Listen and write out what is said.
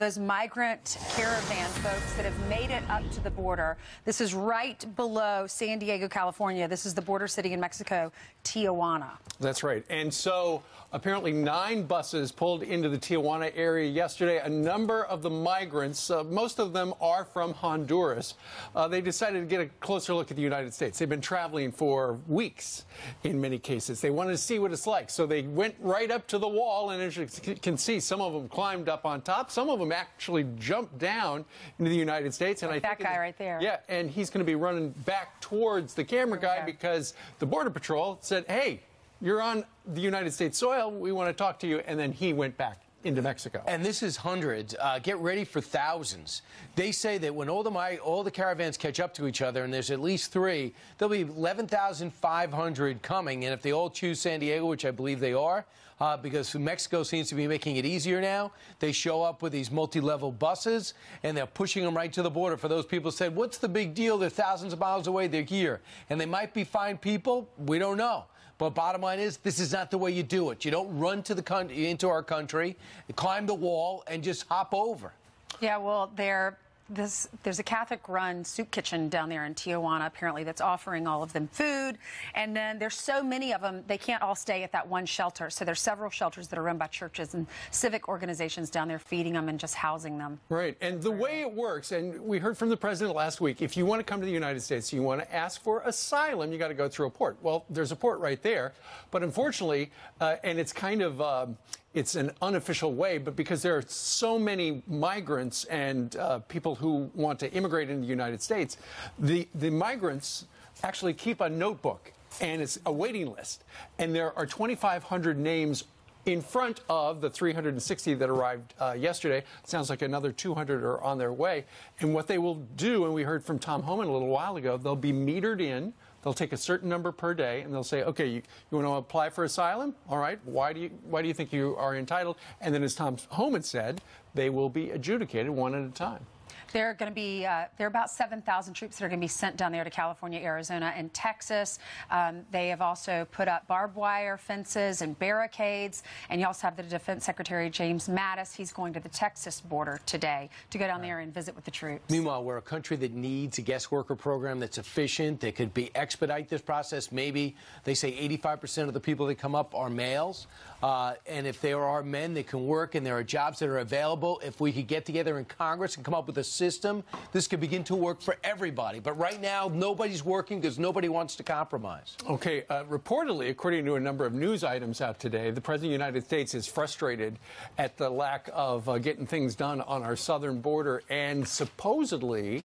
Those migrant caravan folks that have made it up to the border. This is right below San Diego, California. This is the border city in Mexico, Tijuana. That's right. And so apparently 9 buses pulled into the Tijuana area yesterday. A number of the migrants, most of them are from Honduras, they decided to get a closer look at the United States. They've been traveling for weeks in many cases. They wanted to see what it's like. So they went right up to the wall, and as you can see, some of them climbed up on top. Some of them actually jumped down into the United States. And like that guy right there. Yeah, and he's going to be running back towards the camera guy because the Border Patrol said, hey, you're on the United States soil. We want to talk to you. And then he went back into Mexico. And this is hundreds. Get ready for thousands. They say that when all the caravans catch up to each other, and there's at least 3, there'll be 11,500 coming. And if they all choose San Diego, which I believe they are, because Mexico seems to be making it easier now, they show up with these multi-level buses, and they're pushing them right to the border. For those people who said, what's the big deal? They're thousands of miles away. They're here. And they might be fine people. We don't know. But bottom line is, this is not the way you do it. You don't run to the into our country, climb the wall, and just hop over. Yeah, well, there's a Catholic-run soup kitchen down there in Tijuana, apparently, that's offering all of them food. And then there's so many of them, they can't all stay at that one shelter. So there's several shelters that are run by churches and civic organizations down there feeding them and just housing them. Right. And the way it works, and we heard from the president last week, if you want to come to the United States, you want to ask for asylum, you got to go through a port. Well, there's a port right there. But unfortunately, and it's kind of it's an unofficial way, but because there are so many migrants and people who want to immigrate into the United States, the migrants actually keep a notebook, and it's a waiting list. And there are 2,500 names in front of the 360 that arrived yesterday. It sounds like another 200 are on their way. And what they will do, and we heard from Tom Homan a little while ago, they'll be metered in. They'll take a certain number per day, and they'll say, okay, you want to apply for asylum? All right, why do you think you are entitled? And then, as Tom Homan said, they will be adjudicated one at a time. There are going to be there are about 7,000 troops that are going to be sent down there to California, Arizona, and Texas. They have also put up barbed wire fences and barricades. And you also have the Defense Secretary, James Mattis. He's going to the Texas border today to go down there and visit with the troops. Meanwhile, we're a country that needs a guest worker program that's efficient, that could expedite this process. Maybe they say 85% of the people that come up are males. And if there are men that can work and there are jobs that are available, if we could get together in Congress and come up with a system, this could begin to work for everybody. But right now, nobody's working because nobody wants to compromise. Okay, reportedly, according to a number of news items out today, the President of the United States is frustrated at the lack of getting things done on our southern border, and supposedly